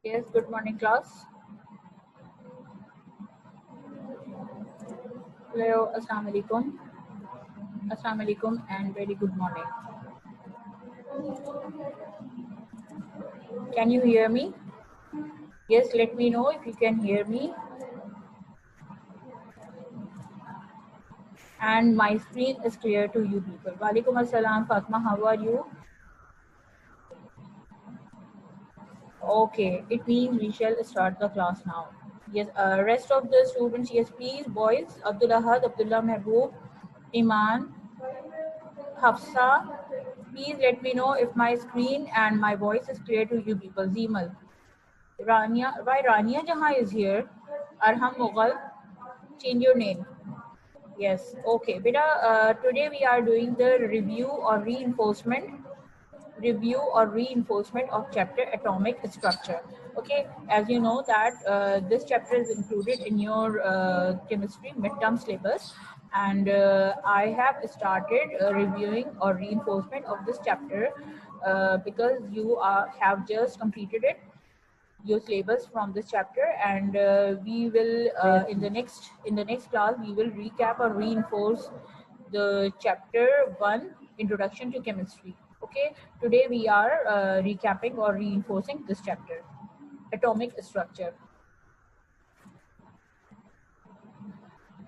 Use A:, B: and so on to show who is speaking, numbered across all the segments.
A: Yes, good morning, class. Hello, Assalamu alaikum. Assalamu alaikum and very good morning. Can you hear me? Yes, let me know if you can hear me. And my screen is clear to you people. Walaikum assalam, Fatma. How are you? Okay, it means we shall start the class now. Yes, rest of the students, yes, please, boys. Abdul Ahad, Abdullah Mehboob, Iman, Hafsa. Please let me know if my screen and my voice is clear to you people. Zeemal. Rania, why Rania Jahan is here? Arham Mughal, change your name. Yes, okay. Beta, today we are doing the review or reinforcement of chapter atomic structure. Okay, as you know that this chapter is included in your chemistry midterm syllabus, and I have started reviewing or reinforcement of this chapter because you have just completed it your syllabus from this chapter, and we will in the next class we will recap or reinforce the chapter 1 introduction to chemistry. Okay, today we are recapping or reinforcing this chapter atomic structure.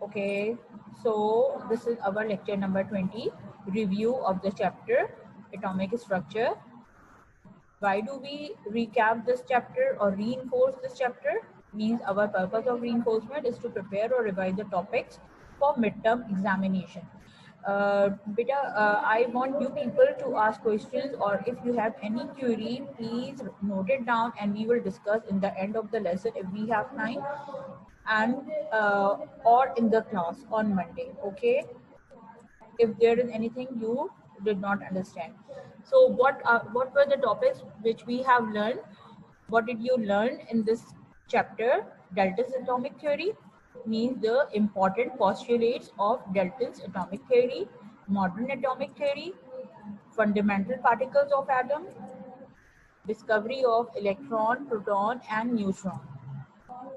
A: Okay, so this is our lecture number 20, review of the chapter atomic structure. Why do we recap this chapter or reinforce this chapter? Means our purpose of reinforcement is to prepare or revise the topics for midterm examination. I want you people to ask questions, or if you have any query, please note it down and we will discuss in the end of the lesson if we have time, and or in the class on Monday. Okay, if there is anything you did not understand. So what were the topics which we have learned? What did you learn in this chapter? Dalton's atomic theory means the important postulates of Dalton's atomic theory, modern atomic theory, fundamental particles of atom, discovery of electron, proton and neutron,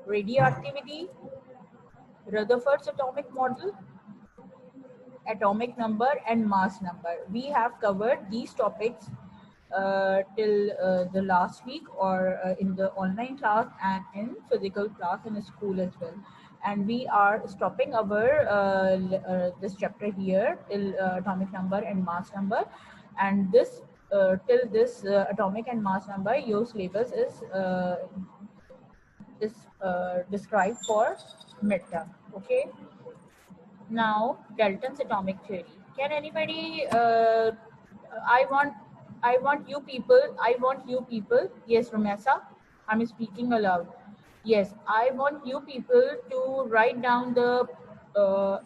A: radioactivity, Rutherford's atomic model, atomic number and mass number. We have covered these topics till the last week, or in the online class and in physical class in school as well. And we are stopping our this chapter here till atomic number and mass number. And this till this atomic and mass number, your syllabus is described for midterm. Okay. Now, Dalton's atomic theory. Can anybody? I want, I want you people. I want you people. Yes, Ramesa, I'm speaking aloud. Yes, I want you people to write down the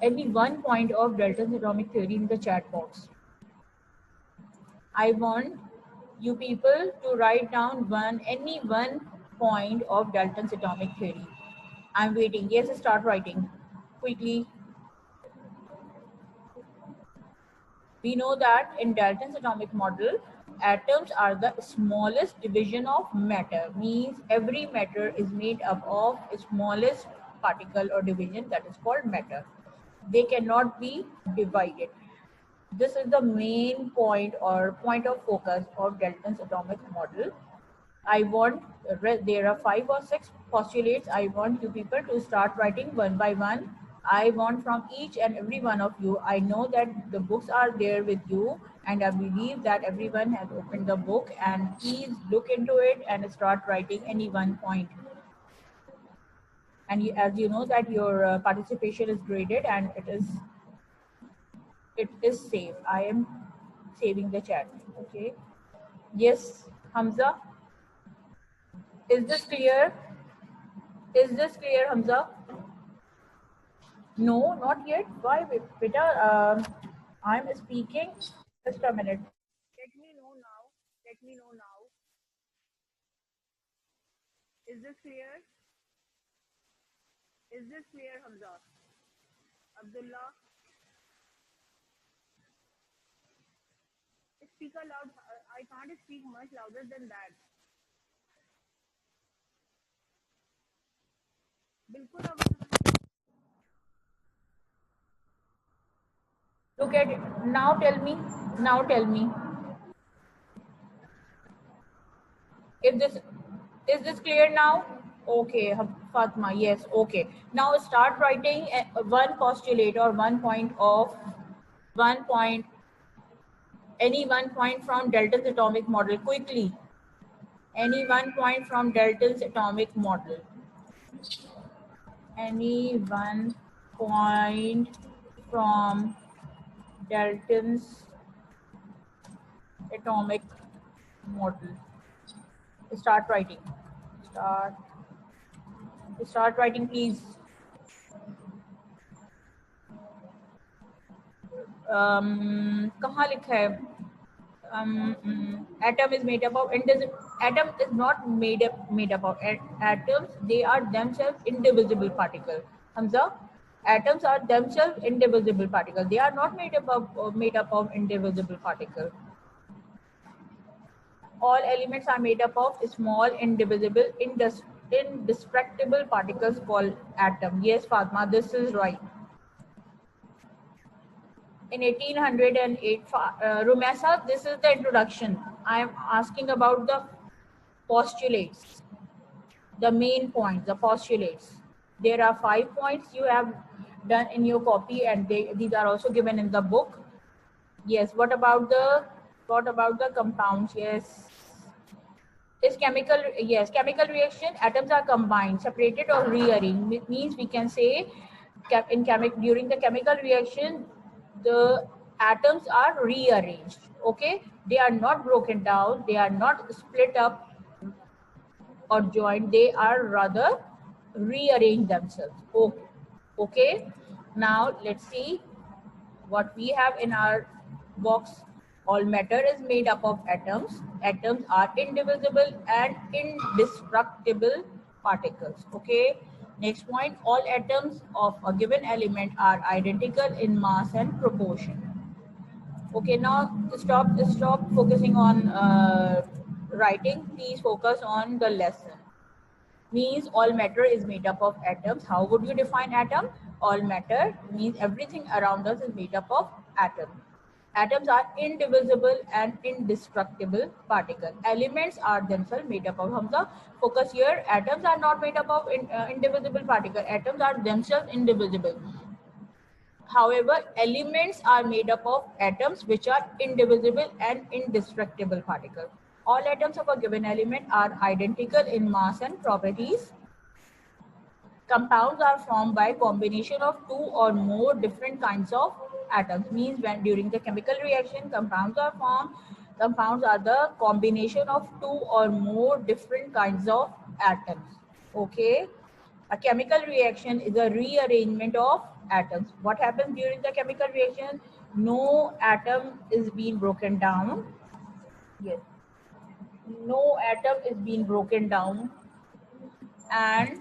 A: any one point of Dalton's atomic theory in the chat box. I want you people to write down any one point of Dalton's atomic theory. I'm waiting. Yes, start writing quickly. We know that in Dalton's atomic model, atoms are the smallest division of matter. Means every matter is made up of a smallest particle or division, that is called matter. They cannot be divided. This is the main point or point of focus of Dalton's atomic model. I want, there are 5 or 6 postulates. I want you people to start writing one by one. I want from each and every one of you. I know that the books are there with you, and I believe that everyone has opened the book, and please look into it and start writing any one point. And as you know that your participation is graded and it is safe. I am saving the chat. Okay. Yes, Hamza. Is this clear? Is this clear, Hamza? No, not yet. Why, beta? I'm speaking. Just a minute. Let me know now. Let me know now. Is this clear? Is this clear, Hamza? Abdullah, speak aloud. I can't speak much louder than that. बिल्कुल look at it. Now tell me if this is this clear now. Okay, Fatma, yes, okay. Now start writing one postulate or 1 point of 1 point, any 1 point from Dalton's atomic model quickly. Any 1 point from Dalton's atomic model. Any 1 point from Dalton's atomic model. Start writing. Start. Start writing, please. कहाँ लिखा है? Atom is made up of atom is not made up of atoms. They are themselves indivisible particles. Hamza, atoms are themselves indivisible particles. They are not made up of indivisible particles. All elements are made up of small, indivisible, indestructible particles called atom. Yes, Fatma, this is right. In 1808, Rumesa, this is the introduction. I am asking about the postulates, the main points, the postulates. There are 5 points you have done in your copy, and these are also given in the book. Yes. What about the compounds? Yes. Is chemical, yes, chemical reaction, atoms are combined, separated, or rearranged. It means we can say during the chemical reaction, the atoms are rearranged. Okay, they are not broken down, they are not split up or joined, they are rather rearrange themselves. Okay, okay. Now let's see what we have in our box. All matter is made up of atoms. Atoms are indivisible and indestructible particles. Okay. Next point, all atoms of a given element are identical in mass and proportion. Okay, now stop focusing on writing. Please focus on the lesson. Means all matter is made up of atoms. How would you define atom? All matter means everything around us is made up of atoms. Atoms are indivisible and indestructible particles. Elements are themselves made up of, Hamza, focus here. Atoms are not made up of indivisible particles. Atoms are themselves indivisible. However, elements are made up of atoms which are indivisible and indestructible particles. All atoms of a given element are identical in mass and properties. Compounds are formed by combination of two or more different kinds of atoms. Means when during the chemical reaction, compounds are formed. Compounds are the combination of two or more different kinds of atoms. Okay. A chemical reaction is a rearrangement of atoms. What happens during the chemical reaction? No atom is being broken down. Yes. No atom is being broken down, and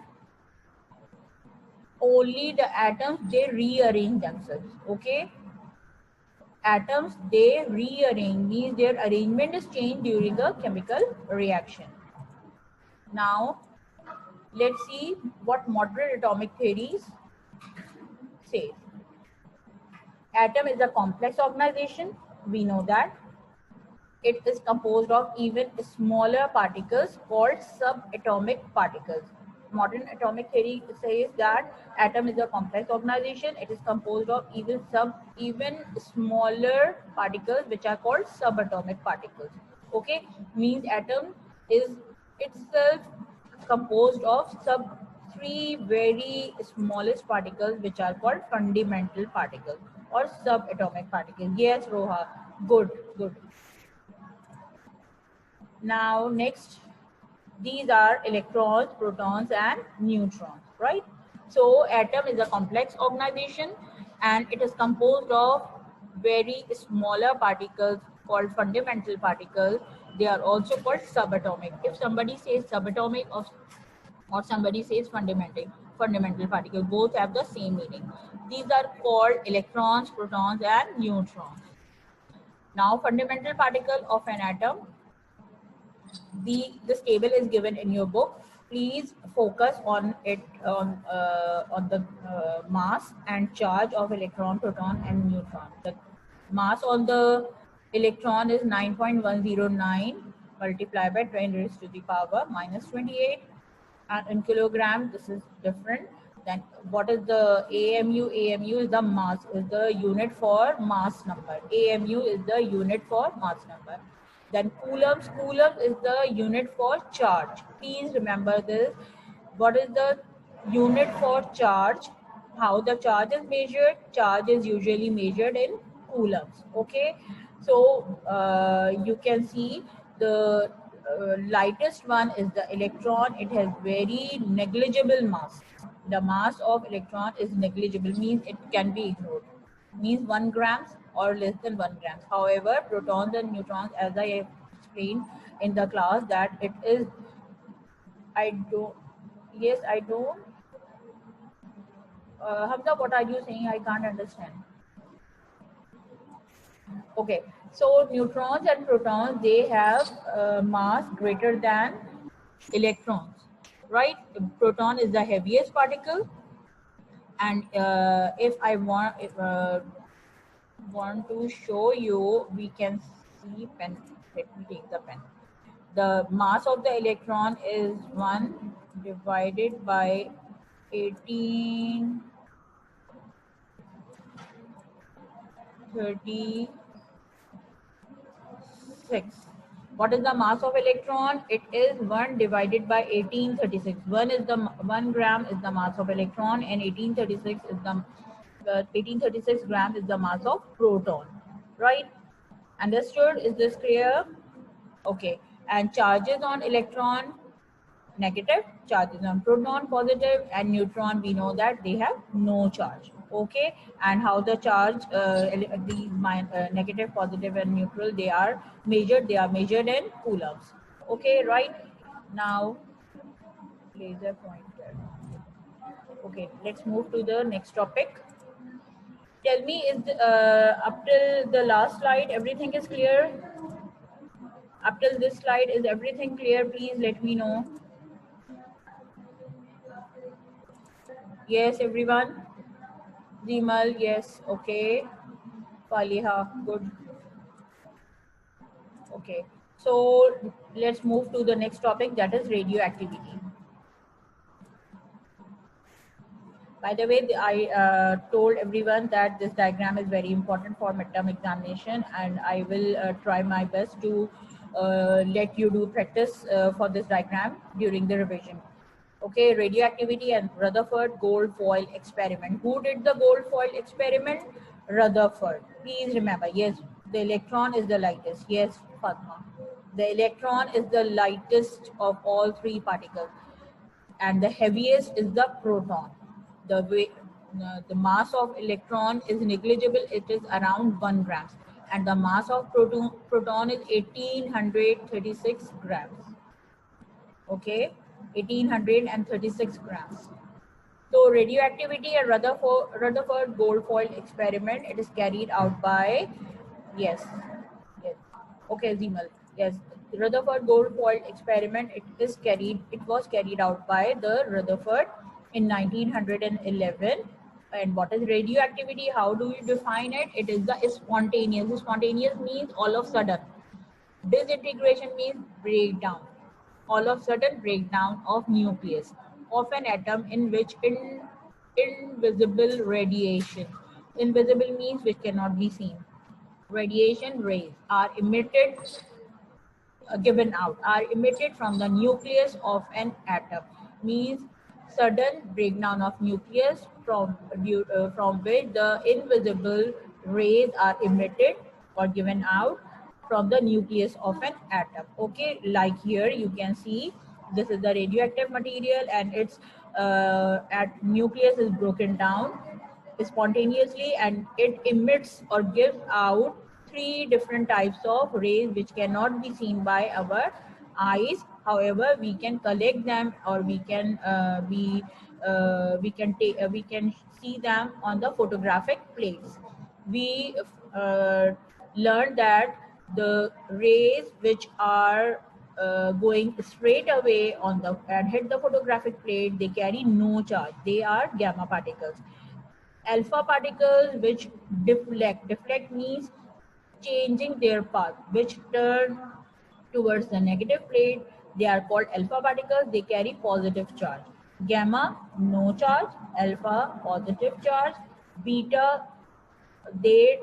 A: only the atoms, they rearrange themselves. Okay. Atoms, they rearrange, means their arrangement is changed during a chemical reaction. Now let's see what modern atomic theories say. Atom is a complex organization. We know that. It is composed of even smaller particles called subatomic particles. Modern atomic theory says that atom is a complex organization. It is composed of even smaller particles which are called subatomic particles. Okay, means atom is itself composed of three very smallest particles which are called fundamental particles or subatomic particles. Yes, Roha, good, good. Now next, these are electrons, protons, and neutrons, right? So atom is a complex organization and it is composed of very smaller particles called fundamental particles. They are also called subatomic. If somebody says subatomic or somebody says fundamental particles, both have the same meaning. These are called electrons, protons, and neutrons. Now fundamental particle of an atom, this table is given in your book. Please focus on it on the mass and charge of electron, proton, and neutron. The mass on the electron is 9.109 multiplied by 10 raised to the power minus 28, and in kilogram this is different. Then what is the AMU? AMU is the mass, is the unit for mass number. AMU is the unit for mass number. Then coulombs, coulomb is the unit for charge. Please remember this. What is the unit for charge? How the charge is measured? Charge is usually measured in coulombs. Okay, so you can see the lightest one is the electron. It has very negligible mass. The mass of electron is negligible, means it can be ignored, means 1 grams or less than 1 grams. However, protons and neutrons, as I have explained in the class, that it is, I don't, yes, I don't, Hamza, what are you saying? I can't understand. Okay, so neutrons and protons, they have mass greater than electrons, right? Proton is the heaviest particle, and if I want to show you, we can see pen. Let me take the pen. The mass of the electron is 1 divided by 1836. What is the mass of electron? It is 1 divided by 1836. 1 gram is the mass of electron, and 1836 is the 1836 gram is the mass of proton, right? Understood? Is this clear? Okay. And charges on electron, negative, charges on proton, positive, and neutron, we know that they have no charge. Okay, and how the charge, these negative, positive, and neutral, they are measured in coulombs. Okay, right? Now laser pointer. Okay, let's move to the next topic. Tell me, is up till the last slide everything is clear? Up till this slide, is everything clear? Please let me know. Yes, everyone. Zimal, yes. Okay. Faliha, good. Okay. So let's move to the next topic, that is radioactivity. By the way, I told everyone that this diagram is very important for midterm examination, and I will try my best to let you do practice for this diagram during the revision. Okay, radioactivity and Rutherford gold foil experiment. Who did the gold foil experiment? Rutherford. Please remember, yes, the electron is the lightest. Yes, Fatma. The electron is the lightest of all 3 particles, and the heaviest is the proton. The mass of electron is negligible. It is around 1 grams, and the mass of proton is 1836 grams. Okay, 1836 grams. So radioactivity at Rutherford gold foil experiment, it is carried out by, yes, yes. Okay, Zimal, yes. Rutherford gold foil experiment, it was carried out by the Rutherford in 1911. And what is radioactivity? How do you define it? It is the spontaneous. Spontaneous means all of a sudden. Disintegration means breakdown. All of a sudden breakdown of nucleus of an atom in which invisible radiation. Invisible means which cannot be seen. Radiation rays are emitted, given out, are emitted from the nucleus of an atom. Means sudden breakdown of nucleus from which the invisible rays are emitted or given out from the nucleus of an atom. Okay, like here you can see this is the radioactive material, and its at nucleus is broken down spontaneously, and it emits or gives out 3 different types of rays which cannot be seen by our eyes. However, we can collect them, or we can we can see them on the photographic plates. We learned that the rays which are going straight away on the and hit the photographic plate, they carry no charge. They are gamma particles. Alpha particles which deflect. Deflect means changing their path, which turn towards the negative plate. They are called alpha particles. They carry positive charge. Gamma, no charge. Alpha, positive charge. Beta, they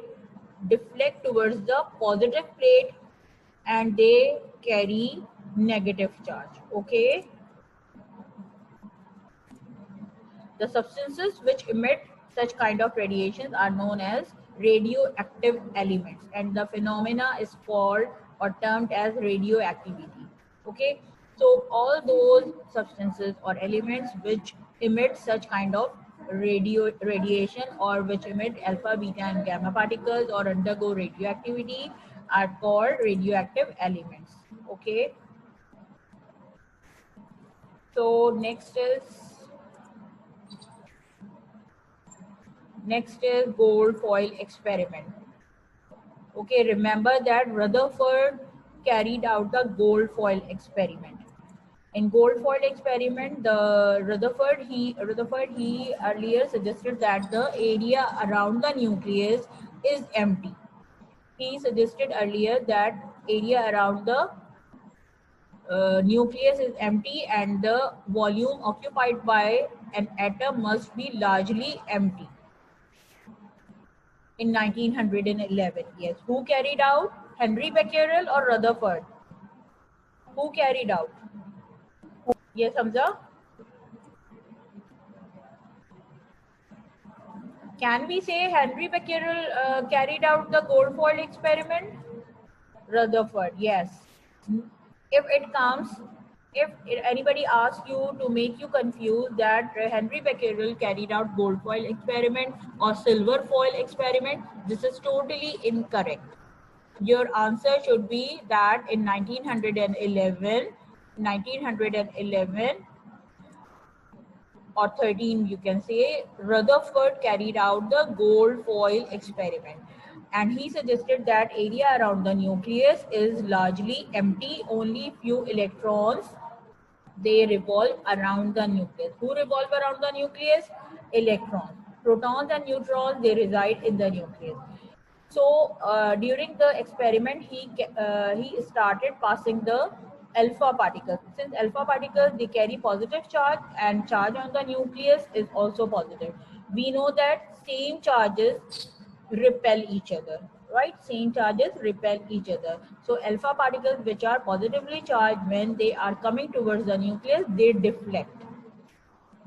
A: deflect towards the positive plate and they carry negative charge. Okay. The substances which emit such kind of radiations are known as radioactive elements, and the phenomena is called or termed as radioactivity. Okay, so all those substances or elements which emit such kind of radiation or which emit alpha, beta, and gamma particles or undergo radioactivity are called radioactive elements. Okay, so next is gold foil experiment. Okay, remember that Rutherford carried out the gold foil experiment. In gold foil experiment, the Rutherford he earlier suggested that the area around the nucleus is empty. He suggested earlier that area around the nucleus is empty and the volume occupied by an atom must be largely empty. In 1911, yes. Who carried out? Henry Becquerel or Rutherford? Who carried out? Yes, Hamza? Can we say Henry Becquerel carried out the gold foil experiment? Rutherford, yes. If it comes, if anybody asks you to make you confused that Henry Becquerel carried out gold foil experiment or silver foil experiment, this is totally incorrect. Your answer should be that in 1911 or 13, you can say, Rutherford carried out the gold foil experiment. And he suggested that area around the nucleus is largely empty, only few electrons, they revolve around the nucleus. Who revolve around the nucleus? Electrons. Protons and neutrons, they reside in the nucleus. So during the experiment, he started passing the alpha particles. Since alpha particles, they carry positive charge and charge on the nucleus is also positive. We know that same charges repel each other, right? Same charges repel each other. So alpha particles which are positively charged, when they are coming towards the nucleus, they deflect.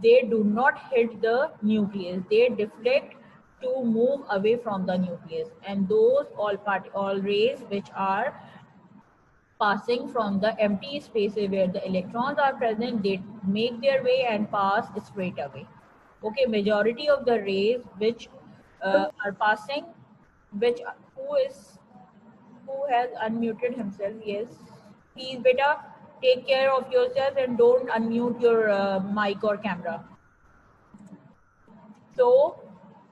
A: They do not hit the nucleus. They deflect to move away from the nucleus. And those all rays which are passing from the empty spaces where the electrons are present, they make their way and pass straight away. Okay, majority of the rays which are passing, who has unmuted himself? Yes, please, beta, take care of yourself and don't unmute your mic or camera. So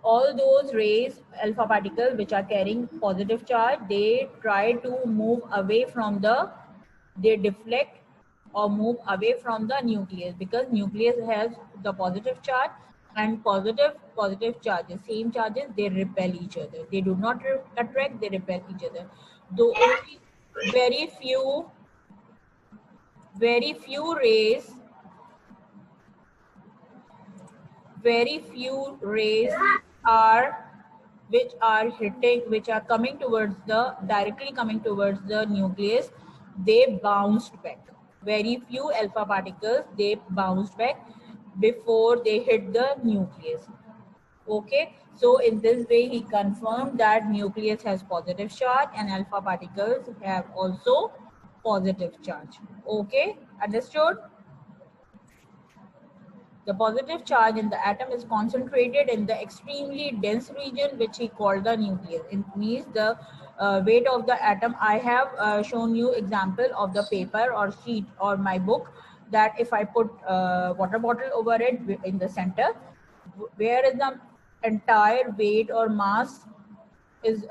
A: all those rays, alpha particles which are carrying positive charge, they try to move away from they deflect or move away from the nucleus, because nucleus has the positive charge, and positive charges, same charges, they repel each other. They do not attract, they repel each other. Though only very few rays which are coming towards directly coming towards the nucleus, they bounced back. Very few alpha particles, they bounced back before they hit the nucleus. Okay, so in this way he confirmed that nucleus has positive charge and alpha particles have also positive charge. Okay, understood? The positive charge in the atom is concentrated in the extremely dense region, which he called the nucleus. It means the weight of the atom. I have shown you example of the paper or sheet or my book, that if I put water bottle over it in the center, where is the entire weight or mass is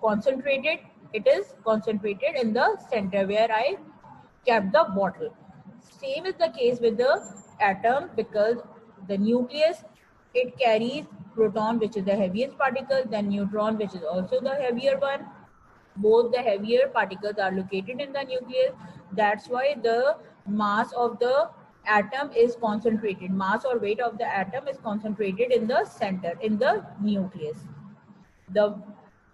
A: concentrated? It is concentrated in the center where I kept the bottle. Same is the case with the atom, because the nucleus, it carries proton, which is the heaviest particle, then neutron, which is also the heavier one. Both the heavier particles are located in the nucleus. That's why the mass of the atom is concentrated. Mass or weight of the atom is concentrated in the center, in the nucleus.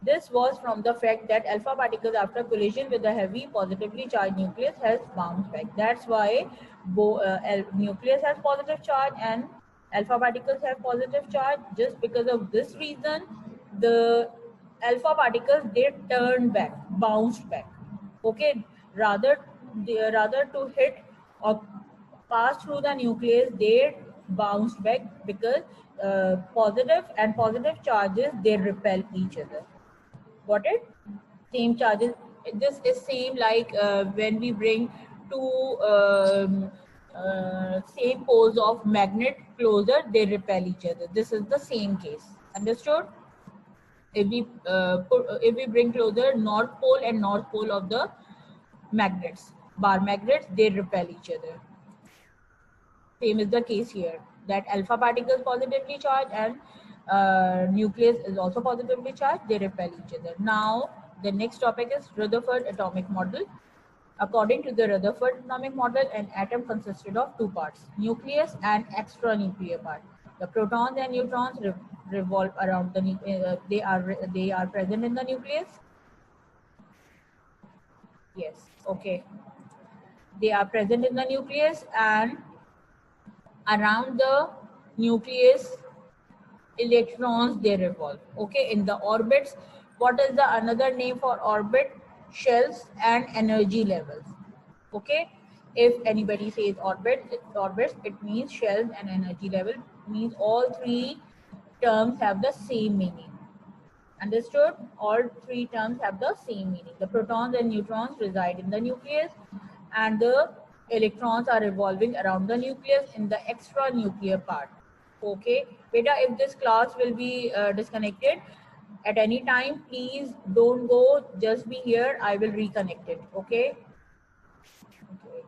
A: This was from the fact that alpha particles, after collision with the heavy positively charged nucleus, has bounced back. That's why nucleus has positive charge and alpha particles have positive charge. Just because of this reason, the alpha particles, they turned back, bounced back. Okay, rather to hit or pass through the nucleus, they bounce back, because positive charges, they repel each other. Got it? Same charges. This is same like when we bring two same poles of magnet closer, they repel each other. This is the same case. Understood? If we bring closer north pole and north pole of the magnets, bar magnets, they repel each other. Same is the case here, that alpha particles positively charged and nucleus is also positively charged, they repel each other. Now the next topic is Rutherford atomic model. According to the Rutherford atomic model, an atom consisted of two parts, nucleus and extranuclear part. The protons and neutrons revolve around the they are present in the nucleus. Yes, okay. They are present in the nucleus, and around the nucleus electrons, they revolve. Okay, in the orbits. What is the another name for orbit? Shells and energy levels. Okay, if anybody says orbits, it means shells and energy level, means all three terms have the same meaning. Understood? All three terms have the same meaning. The protons and neutrons reside in the nucleus, and the electrons are revolving around the nucleus in the extranuclear part. Okay, beta, if this class will be disconnected at any time, please don't go, just be here, I will reconnect it. Okay. Okay.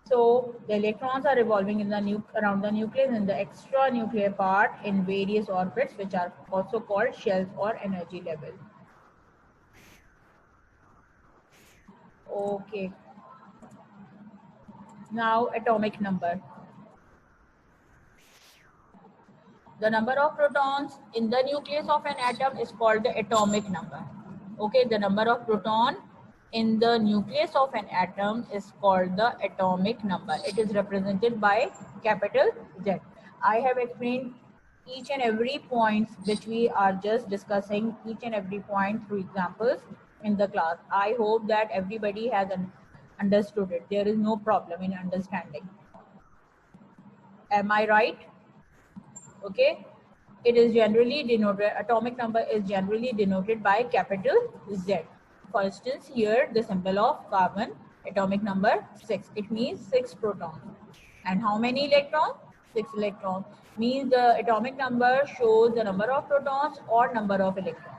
A: So the electrons are revolving in the around the nucleus in the extranuclear part in various orbits, which are also called shells or energy level. Okay. Now atomic number. The number of protons in the nucleus of an atom is called the atomic number. Okay, the number of proton in the nucleus of an atom is called the atomic number. It is represented by capital Z. I have explained each and every point which we are just discussing, each and every point through examples in the class. I hope that everybody has understood it. There is no problem in understanding. Am I right? Okay, it is generally denoted, atomic number is generally denoted by capital Z. For instance, here the symbol of carbon, atomic number 6, it means 6 protons. And how many electrons? 6 electrons. Means the atomic number shows the number of protons or number of electrons.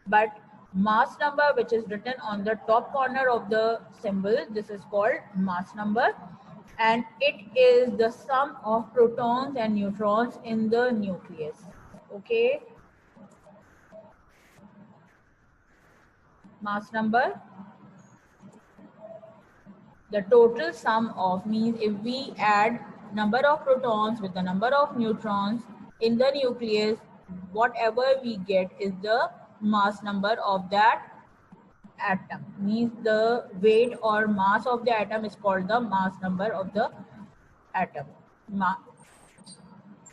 A: But mass number, which is written on the top corner of the symbol, this is called mass number, and it is the sum of protons and neutrons in the nucleus. Okay, mass number, the total sum of, means if we add number of protons with the number of neutrons in the nucleus, whatever we get is the mass number of that atom. Means the weight or mass of the atom is called the mass number of the atom.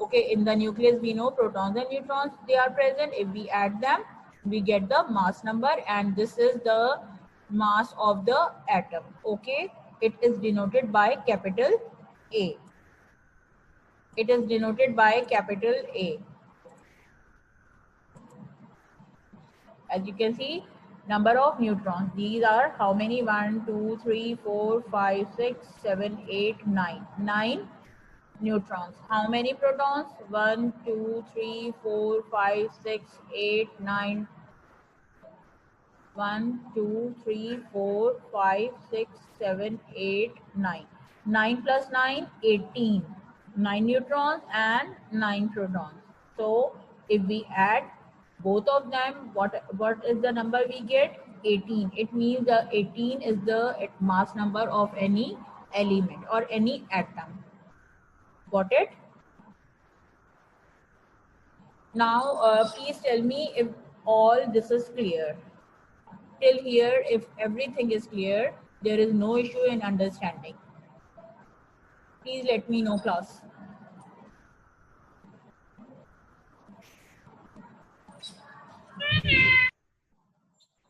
A: Okay, in the nucleus we know protons and neutrons, they are present. If we add them, we get the mass number, and this is the mass of the atom. Okay, it is denoted by capital A. It is denoted by capital A. As you can see, number of neutrons, these are how many? 1 2 3 4 5 6 7 8 9. 9 neutrons. How many protons? 1 2 3 4 5 6 8 9 1, 2, 3, 4, 5, 6, 7, 8, 9. 9 plus 9, 18. 9 neutrons and 9 protons. So if we add both of them, what is the number we get? 18. It means the 18 is the mass number of any element or any atom. Got it? Now, please tell me if all this is clear. Till here, if everything is clear, there is no issue in understanding. Please let me know, class.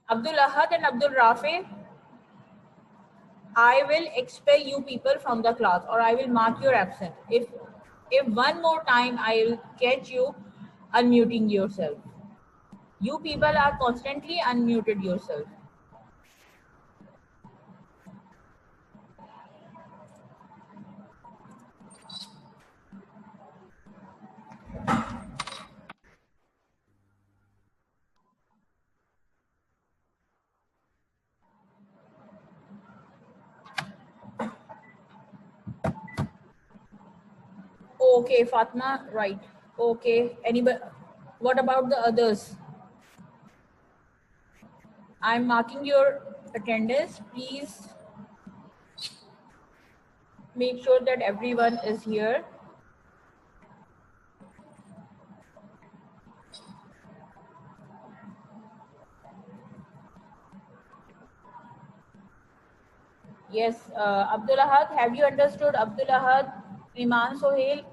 A: Abdul Ahad and Abdul Rafi, I will expel you people from the class, or I will mark your absent. If one more time I will catch you unmuting yourself. You people are constantly unmuted yourself. Okay, Fatma, right. Okay, anybody? What about the others? I'm marking your attendance. Please make sure that everyone is here. Yes, Abdul Ahad, have you understood Abdul Ahad? Iman Sohail,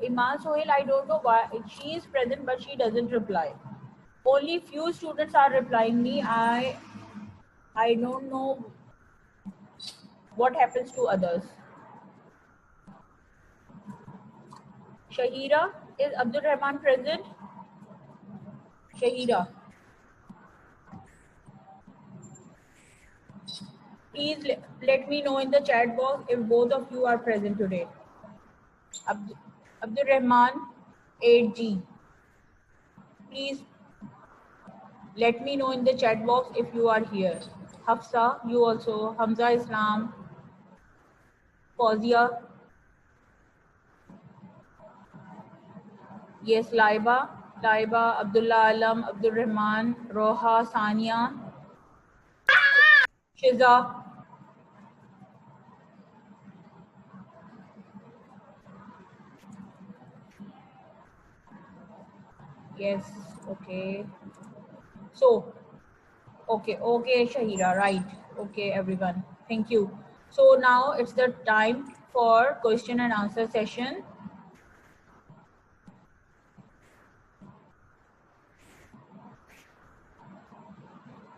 A: I don't know why she is present, but she doesn't reply. Only few students are replying me. I don't know what happens to others. Shahira, is Abdul Rahman present? Shahira, please let me know in the chat box if both of you are present today. Abdul Rahman, 8G. Please let me know in the chat box if you are here. Hafsa, you also. Hamza Islam, Fawzia. Yes, Laiba, Abdullah Alam, Abdul Rahman, Roha, Sania, Shiza. Yes, okay. So, okay, Shahira, right. Okay, everyone. Thank you. So now it's the time for question and answer session.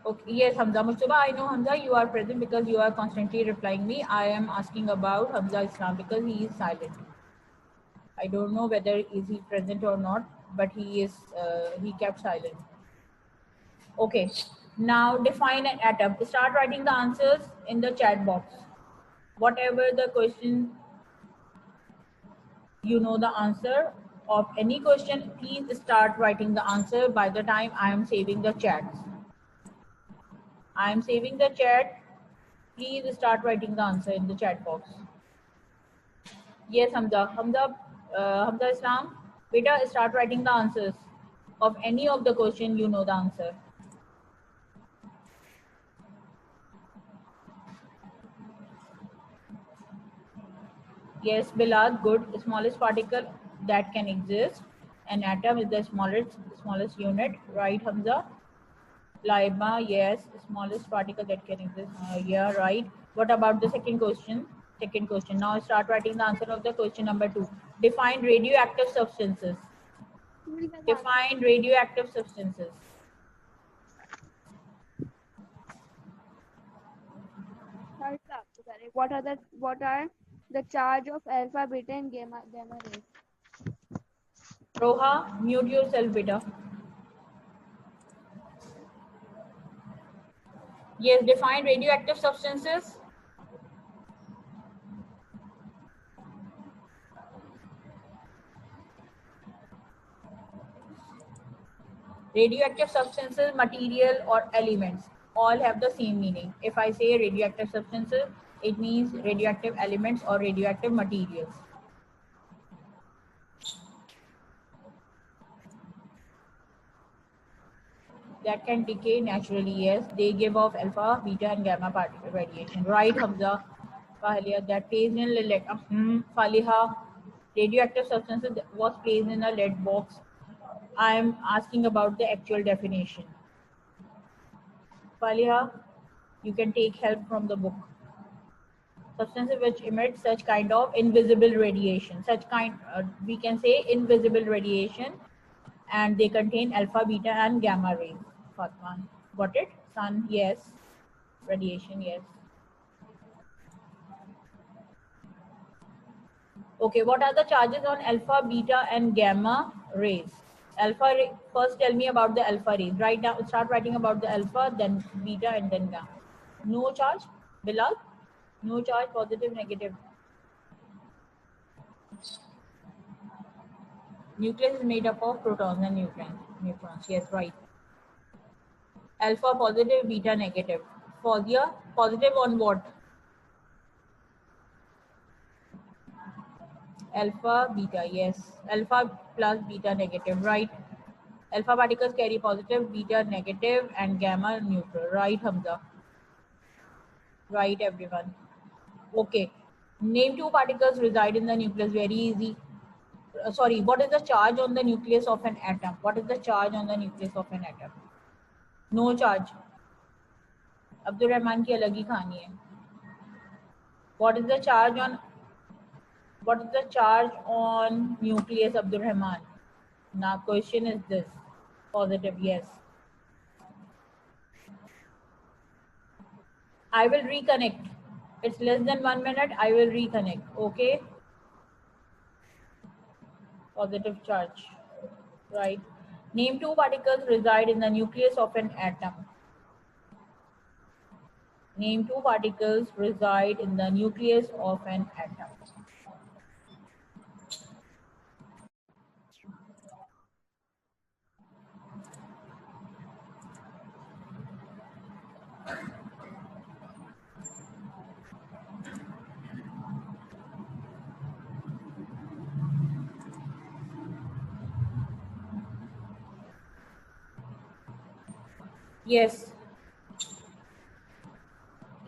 A: Okay, yes, Hamza Mustafa, I know Hamza, you are present because you are constantly replying me. I am asking about Hamza Islam because he is silent. I don't know whether is he present or not, but he kept silent. Okay, now define an atom. Start writing the answers in the chat box. Whatever the question, you know the answer of any question, please start writing the answer by the time I am saving the chats. I am saving the chat. Please start writing the answer in the chat box. Yes, Hamza Islam, beta, start writing the answers of any of the question, you know the answer. Yes, Bilal, good. Smallest particle that can exist. An atom is the smallest unit, right, Hamza? Laiba, yes, smallest particle that can exist. Yeah, right. What about the second question? Second question. Now start writing the answer of the question number 2. Define radioactive substances. Define radioactive substances.
B: What are the charge of alpha, beta, and gamma rays?
A: Roha, mute yourself, beta. Yes, define radioactive substances. Radioactive substances, material or elements. all have the same meaning. If I say radioactive substances, it means radioactive elements or radioactive materials. That can decay naturally, yes. They give off alpha, beta, and gamma particle radiation. Right, Hamza? Fahliya, that placed in lead. Faliha, radioactive substances was placed in a lead box. I am asking about the actual definition. Faliha, you can take help from the book. Substances which emit such kind of invisible radiation. We can say invisible radiation, and they contain alpha, beta, and gamma rays. Fatma, got it? Sun, yes. Radiation, yes. Okay, what are the charges on alpha, beta, and gamma rays? First tell me about the alpha rays. Write down, start writing about the alpha, then beta, and then gamma. No charge, Bilal? No charge, positive, negative. Nucleus is made up of protons and neutrons. Yes, right. Alpha positive, beta negative. For the positive on what? Alpha, beta, yes. Alpha plus beta negative, right? Alpha particles carry positive, beta negative, and gamma neutral. Right, Hamza? Right, everyone. Okay. Name two particles reside in the nucleus. Very easy. Sorry, what is the charge on the nucleus of an atom? What is the charge on the nucleus of an atom? No charge. Abdul Rahman की अलग ही कहानी है. What is the charge on nucleus, Abdul Rahman? Now question is this. Positive, yes. I will reconnect. It's less than 1 minute. I will reconnect. Okay. Positive charge. Right. Name two particles reside in the nucleus of an atom. Name two particles reside in the nucleus of an atom. Yes.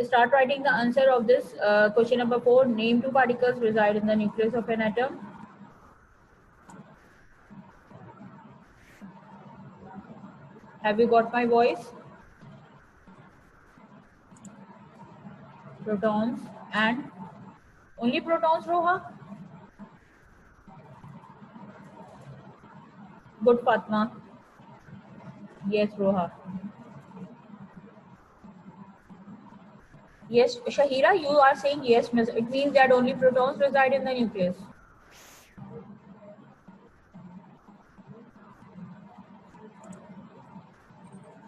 A: Start writing the answer of this question number 4. Name two particles reside in the nucleus of an atom. Have you got my voice? Protons and only protons, Roha? Good, Fatma. Yes, Roha. Yes, Shahira, you are saying yes. It means that only protons reside in the nucleus.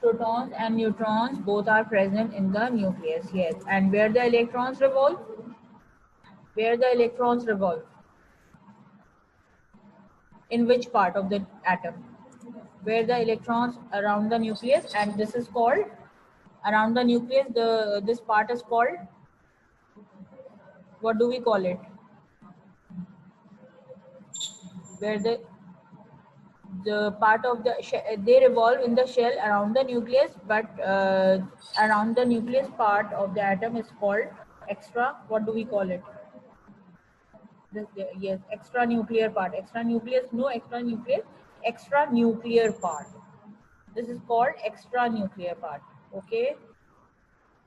A: Protons and neutrons both are present in the nucleus, yes. And where the electrons revolve? Where the electrons revolve? In which part of the atom? Where the electrons around the nucleus, and this is called around the nucleus. This part is called, what do we call it? Where the part of the they revolve in the shell around the nucleus, but around the nucleus part of the atom is called extra. What do we call it? Yes, extra nuclear part. Extra nucleus, no extra nucleus, extra nuclear part. This is called extra nuclear part. Okay.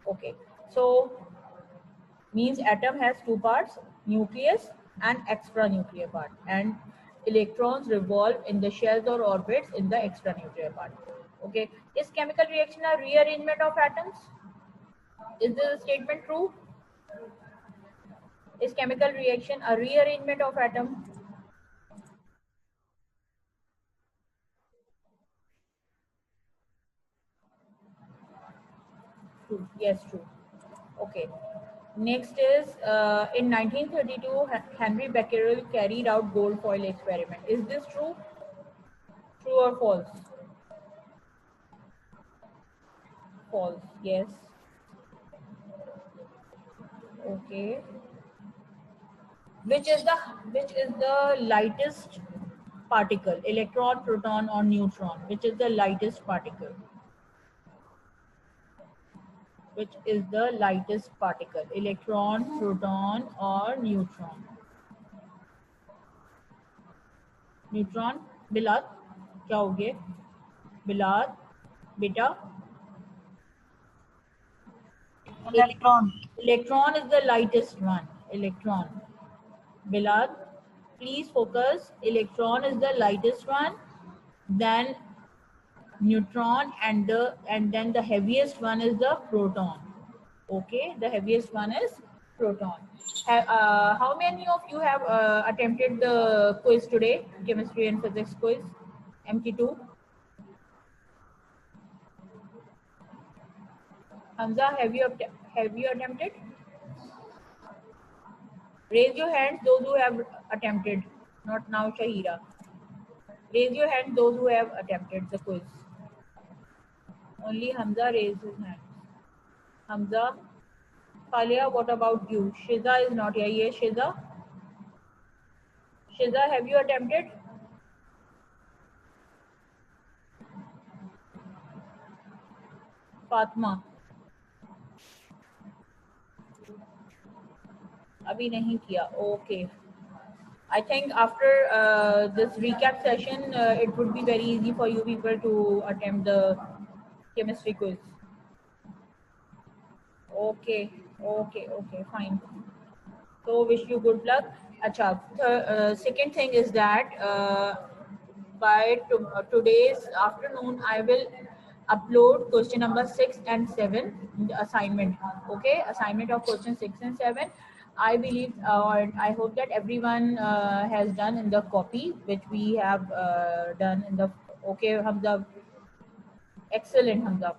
A: Okay. So means atom has two parts, nucleus and extra nuclear part, and electrons revolve in the shells or orbits in the extra nuclear part. Okay. Is chemical reaction a rearrangement of atoms? Is this statement true? Is chemical reaction a rearrangement of atom? True. Yes, true. Okay. Next is in 1932, Henry Becquerel carried out gold foil experiment. Is this true? True or false? False. Yes. Okay. Which is the lightest particle? Electron, proton, or neutron? Which is the lightest particle? Which is the lightest particle? Electron, proton, or neutron? Neutron. Bilal, क्या हो गए? Bilal, बेटा.
C: Electron.
A: Electron is the lightest one. Electron. Bilal, please focus. Electron is the lightest one. Then neutron, and then the heaviest one is the proton. Okay, the heaviest one is proton. How many of you have attempted the quiz today, chemistry and physics quiz, MT2? Hamza, have you attempted? Raise your hands those who have attempted. Not now, Shahira. Raise your hand those who have attempted the quiz. Only Hamza raised his hand. Hamza. Kalia, what about you? Shiza is not here. Yes, Shiza. Shiza, have you attempted? Fatma. अभी नहीं किया. Okay. I think after this recap session, it would be very easy for you people to attempt the chemistry quiz. Okay, fine. So wish you good luck. Acha, second thing is that by today's afternoon, I will upload question number 6 and 7 in the assignment. Okay, assignment of question 6 and 7. I believe or I hope that everyone has done in the copy which we have done in the. Okay, Hamza. Excellent, Hamza.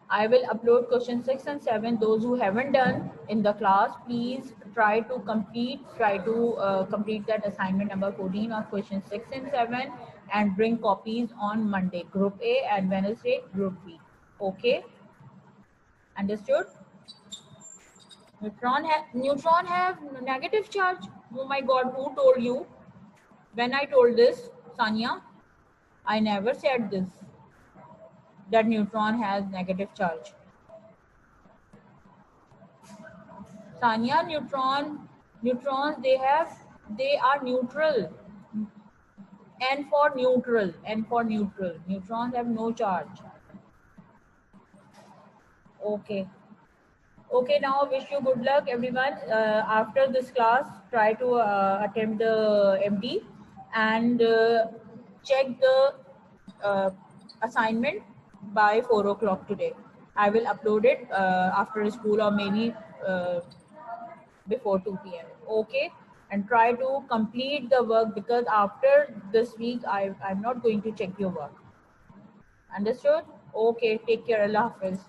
A: I will upload question 6 and 7. Those who haven't done in the class, please try to complete that assignment number 14 of question 6 and 7 and bring copies on Monday, group A, and Wednesday, group B. Okay? Understood? Neutron have negative charge. Oh my God, who told you? When I told this, Sanya, I never said this, that neutron has negative charge. Sanya, neutrons, they are neutral. N for neutral. Neutrons have no charge. Okay. Okay, now wish you good luck, everyone. After this class, try to attempt the MD and check the assignment by 4 o'clock today. I will upload it after school or maybe before 2 p.m. Okay, and try to complete the work because after this week I'm not going to check your work. Understood? Okay, take care. Allah Hafiz.